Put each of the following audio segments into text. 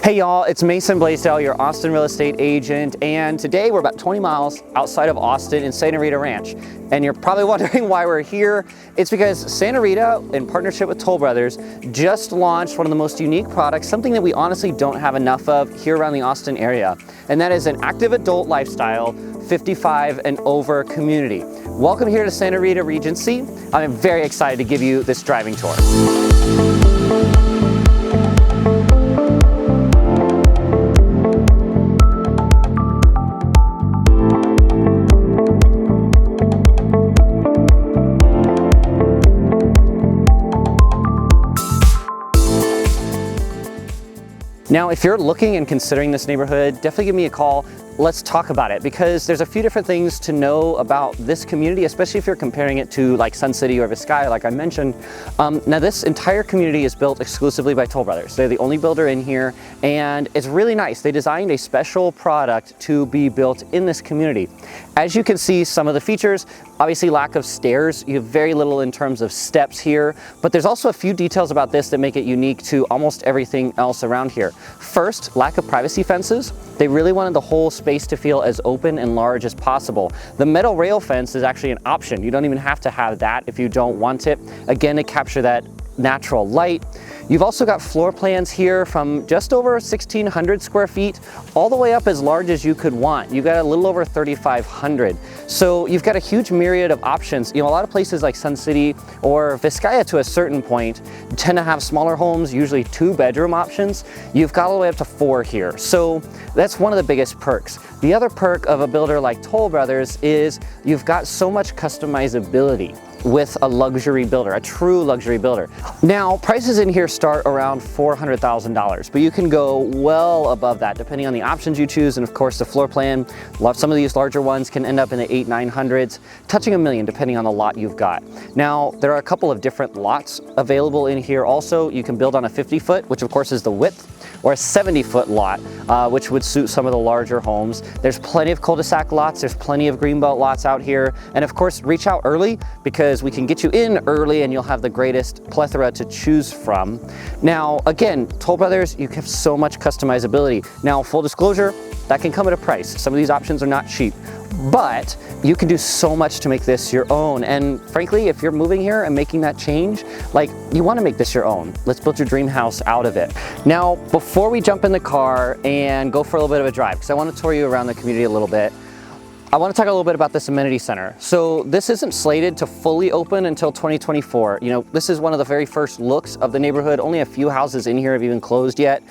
Hey y'all, it's Mason Bleasdell, your Austin real estate agent, and today we're about 20 miles outside of Austin in Santa Rita Ranch. And you're probably wondering why we're here. It's because Santa Rita, in partnership with Toll Brothers, just launched one of the most unique products, something that we honestly don't have enough of here around the Austin area, and that is an active adult lifestyle 55 and over community. Welcome here to Santa Rita Regency. I'm very excited to give you this driving tour. Now, if you're looking and considering this neighborhood, definitely give me a call. Let's talk about it, because there's a few different things to know about this community, especially if you're comparing it to like Sun City or Vizcaya, like I mentioned. Now, this entire community is built exclusively by Toll Brothers. They're the only builder in here, and it's really nice. They designed a special product to be built in this community. As you can see, some of the features, obviously lack of stairs. You have very little in terms of steps here, but there's also a few details about this that make it unique to almost everything else around here. First, lack of privacy fences. They really wanted the whole space to feel as open and large as possible. The metal rail fence is actually an option. You don't even have to have that if you don't want it. Again, to capture that natural light. You've also got floor plans here from just over 1,600 square feet all the way up as large as you could want. You've got a little over 3,500. So you've got a huge myriad of options. You know, a lot of places like Sun City or Vizcaya to a certain point tend to have smaller homes, usually 2-bedroom options. You've got all the way up to 4 here. So that's one of the biggest perks. The other perk of a builder like Toll Brothers is you've got so much customizability with a luxury builder, a true luxury builder. Now, prices in here start around $400,000, but you can go well above that depending on the options you choose, and of course the floor plan. Some of these larger ones can end up in the 800-900s, touching $1 million depending on the lot you've got. Now, there are a couple of different lots available in here also. You can build on a 50-foot, which of course is the width, or a 70-foot lot, which would suit some of the larger homes. There's plenty of cul-de-sac lots, there's plenty of greenbelt lots out here, and of course reach out early because we can get you in early and you'll have the greatest plethora to choose from. Now, again, Toll Brothers, you have so much customizability. Now, full disclosure, that can come at a price. Some of these options are not cheap, but you can do so much to make this your own. And frankly, if you're moving here and making that change, like, you want to make this your own. Let's build your dream house out of it. Now, before we jump in the car and go for a little bit of a drive, because I want to tour you around the community a little bit, I want to talk a little bit about this amenity center. So this isn't slated to fully open until 2024. You know, this is one of the very first looks of the neighborhood. Only a few houses in here have even closed yet.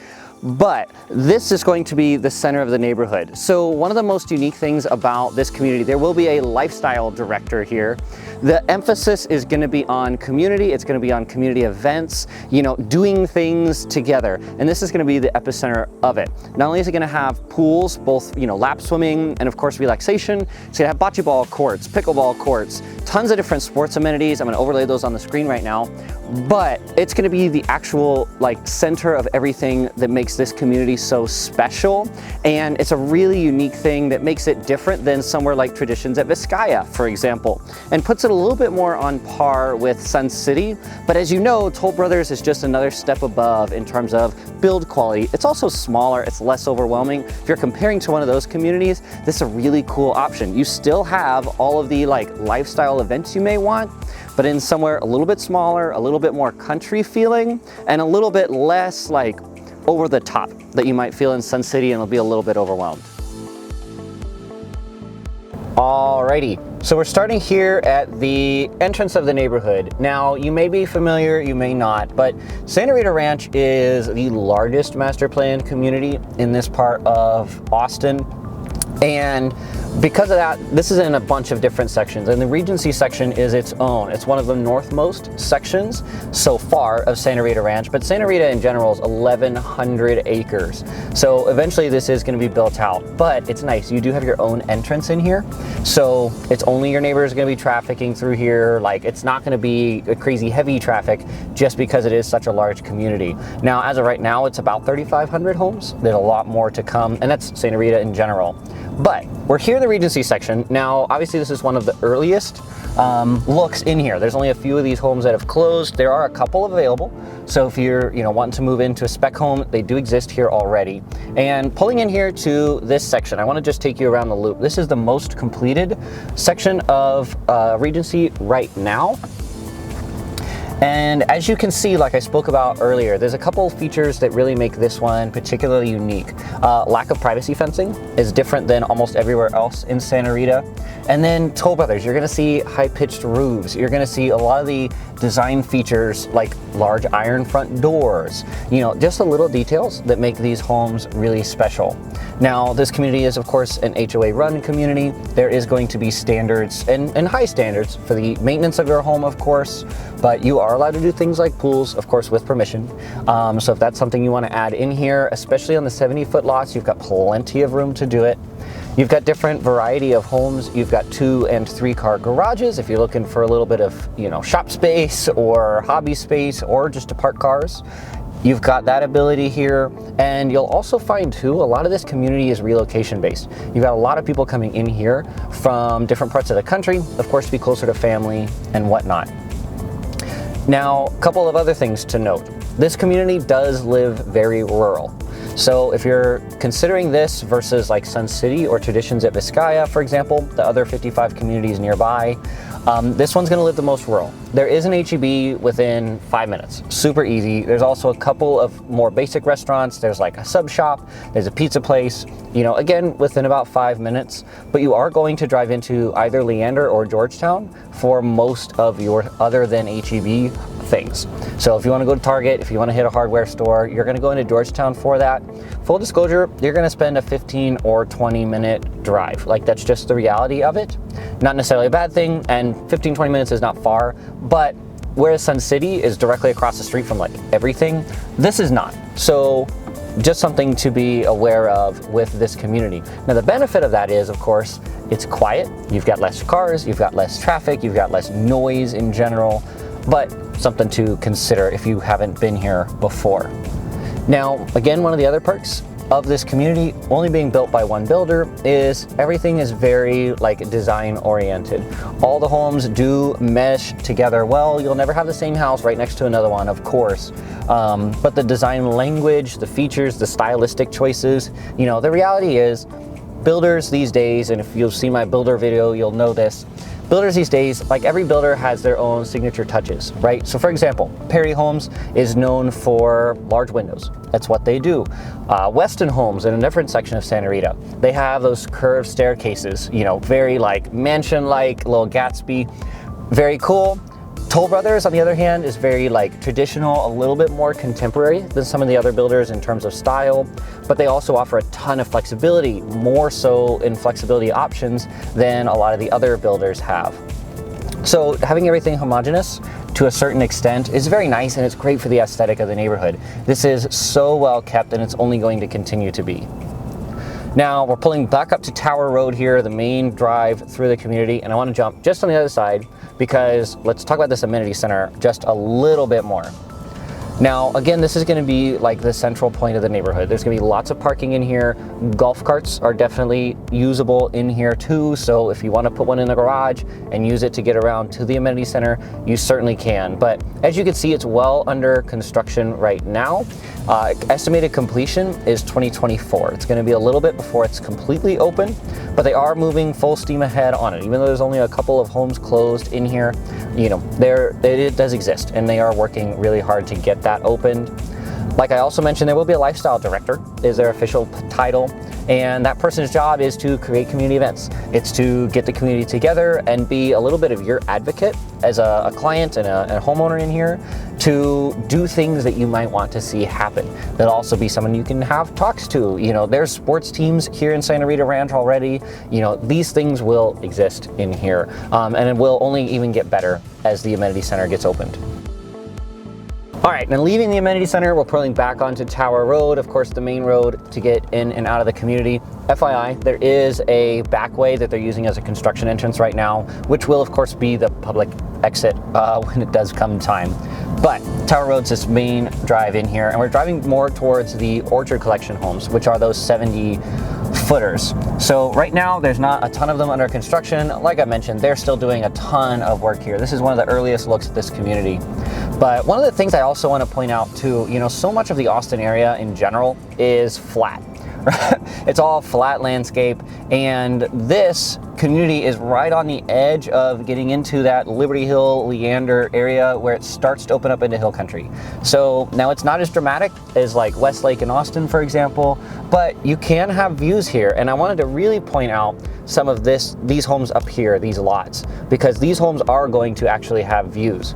But this is going to be the center of the neighborhood. So one of the most unique things about this community, there will be a lifestyle director here. The emphasis is going to be on community. It's going to be on community events, you know, doing things together. And this is going to be the epicenter of it. Not only is it going to have pools, both, you know, lap swimming and of course relaxation, it's going to have bocce ball courts, pickleball courts, tons of different sports amenities. I'm going to overlay those on the screen right now. But it's going to be the actual like center of everything that makes this community so special, and it's a really unique thing that makes it different than somewhere like Traditions at Vizcaya, for example, and puts it a little bit more on par with Sun City. But as you know, Toll Brothers is just another step above in terms of build quality. It's also smaller, it's less overwhelming. If you're comparing to one of those communities, this is a really cool option. You still have all of the like lifestyle events you may want, but in somewhere a little bit smaller, a little bit more country feeling, and a little bit less like over the top that you might feel in Sun City, and it'll be a little bit overwhelmed. Alrighty, so we're starting here at the entrance of the neighborhood. Now, you may be familiar, you may not, but Santa Rita Ranch is the largest master planned community in this part of Austin. And because of that, this is in a bunch of different sections, and the Regency section is its own. It's one of the northmost sections so far of Santa Rita Ranch, but Santa Rita in general is 1,100 acres. So eventually this is going to be built out, but it's nice. You do have your own entrance in here, so it's only your neighbors going to be trafficking through here. Like, it's not going to be a crazy heavy traffic just because it is such a large community. Now, as of right now, it's about 3,500 homes. There's a lot more to come, and that's Santa Rita in general. But we're here in the Regency section. Now, obviously this is one of the earliest looks in here. There's only a few of these homes that have closed. There are a couple available. So if you're wanting to move into a spec home, they do exist here already. And pulling in here to this section, I want to just take you around the loop. This is the most completed section of Regency right now. And as you can see, like I spoke about earlier, there's a couple features that really make this one particularly unique. Lack of privacy fencing is different than almost everywhere else in Santa Rita. And then Toll Brothers, you're gonna see high-pitched roofs. You're gonna see a lot of the design features like large iron front doors, just the little details that make these homes really special. Now, this community is of course an HOA run community. There is going to be standards and high standards for the maintenance of your home, of course, but you are allowed to do things like pools, of course, with permission. So if that's something you want to add in here, especially on the 70-foot lots, you've got plenty of room to do it. You've got different variety of homes. You've got 2 and 3 car garages if you're looking for a little bit of, shop space or hobby space or just to park cars. You've got that ability here, and you'll also find too, a lot of this community is relocation based. You've got a lot of people coming in here from different parts of the country, of course, to be closer to family and whatnot. Now, a couple of other things to note. This community does live very rural. So if you're considering this versus like Sun City or Traditions at Vizcaya, for example, the other 55 communities nearby, this one's gonna live the most rural. There is an H-E-B within 5 minutes, super easy. There's also a couple of more basic restaurants. There's like a sub shop, there's a pizza place, again, within about 5 minutes, but you are going to drive into either Leander or Georgetown for most of your other than H-E-B things. So if you want to go to Target, if you want to hit a hardware store, you're going to go into Georgetown for that. Full disclosure, you're going to spend a 15 or 20 minute drive. Like, that's just the reality of it. Not necessarily a bad thing, and 15-20 minutes is not far, but whereas Sun City is directly across the street from like everything, this is not. So just something to be aware of with this community. Now, the benefit of that is, of course, it's quiet. You've got less cars, you've got less traffic, you've got less noise in general, but something to consider if you haven't been here before. Now, again, one of the other perks of this community, only being built by one builder, is everything is very like design oriented. All the homes do mesh together well. You'll never have the same house right next to another one, of course. But the design language, the features, the stylistic choices, the reality is builders these days, and if you'll see my builder video, you'll know this, builders these days, like every builder has their own signature touches, right? So for example, Perry Homes is known for large windows. That's what they do. Weston Homes, in a different section of Santa Rita, they have those curved staircases, very like mansion-like, little Gatsby, very cool. Toll Brothers, on the other hand, is very like traditional, a little bit more contemporary than some of the other builders in terms of style, but they also offer a ton of flexibility, more so in flexibility options than a lot of the other builders have. So having everything homogeneous to a certain extent is very nice, and it's great for the aesthetic of the neighborhood. This is so well kept, and it's only going to continue to be. Now we're pulling back up to Tower Road here, the main drive through the community, and I want to jump just on the other side because let's talk about this amenity center just a little bit more. Now, again, this is going to be like the central point of the neighborhood. There's going to be lots of parking in here. Golf carts are definitely usable in here too. So if you want to put one in the garage and use it to get around to the amenity center, you certainly can. But as you can see, it's well under construction right now. Estimated completion is 2024. It's going to be a little bit before it's completely open, but they are moving full steam ahead on it. Even though there's only a couple of homes closed in here, it does exist, and they are working really hard to get that opened. Like I also mentioned, there will be a lifestyle director, is their official title, and that person's job is to create community events. It's to get the community together and be a little bit of your advocate as a client and a homeowner in here to do things that you might want to see happen. There'll also be someone you can have talks to. There's sports teams here in Santa Rita Ranch already. These things will exist in here, and it will only even get better as the amenity center gets opened. All right, now leaving the amenity center, we're pulling back onto Tower Road, of course, the main road to get in and out of the community. FYI, there is a back way that they're using as a construction entrance right now, which will, of course, be the public exit when it does come time. But Tower Road's this main drive in here, and we're driving more towards the Orchard Collection homes, which are those 70 footers. So right now there's not a ton of them under construction. Like I mentioned, they're still doing a ton of work here. This is one of the earliest looks at this community. But one of the things I also want to point out too, you know, so much of the Austin area in general is flat. It's all flat landscape, and this community is right on the edge of getting into that Liberty Hill, Leander area where it starts to open up into hill country. So now it's not as dramatic as like Westlake and Austin, for example, but you can have views here. And I wanted to really point out some of these homes up here, these lots, because these homes are going to actually have views.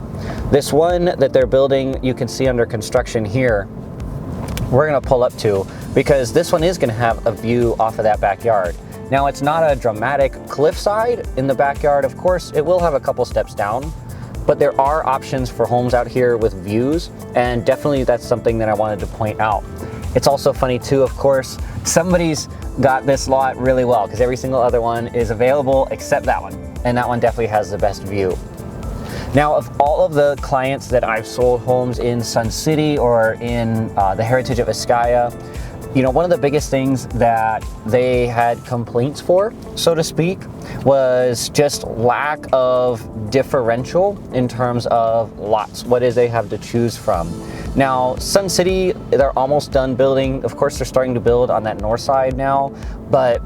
This one that they're building, you can see under construction here, we're gonna pull up to, because this one is gonna have a view off of that backyard. Now, it's not a dramatic cliffside in the backyard. Of course, it will have a couple steps down, but there are options for homes out here with views, and definitely that's something that I wanted to point out. It's also funny too, of course, somebody's got this lot really well, because every single other one is available except that one, and that one definitely has the best view. Now, of all of the clients that I've sold homes in Sun City or in the Heritage of Vizcaya, you know, one of the biggest things that they had complaints for, so to speak, was just lack of differential in terms of lots. What is they have to choose from? Now, Sun City, they're almost done building. Of course, they're starting to build on that north side now, but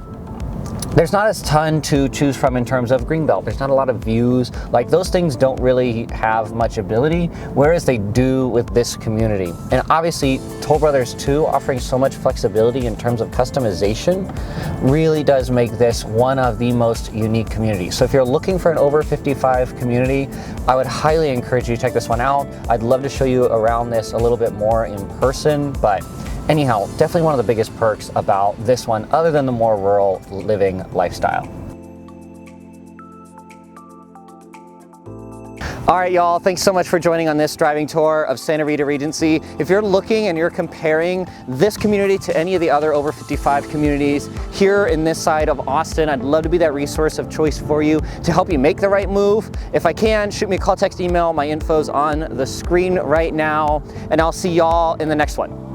there's not a ton to choose from in terms of greenbelt. There's not a lot of views. Like, those things don't really have much ability, whereas they do with this community. And obviously, Toll Brothers 2 offering so much flexibility in terms of customization really does make this one of the most unique communities. So if you're looking for an over 55 community, I would highly encourage you to check this one out. I'd love to show you around this a little bit more in person, but anyhow, definitely one of the biggest perks about this one, other than the more rural living lifestyle. All right, y'all, thanks so much for joining on this driving tour of Santa Rita Regency. If you're looking and you're comparing this community to any of the other over 55 communities here in this side of Austin, I'd love to be that resource of choice for you to help you make the right move. If I can, shoot me a call, text, email. My info's on the screen right now, and I'll see y'all in the next one.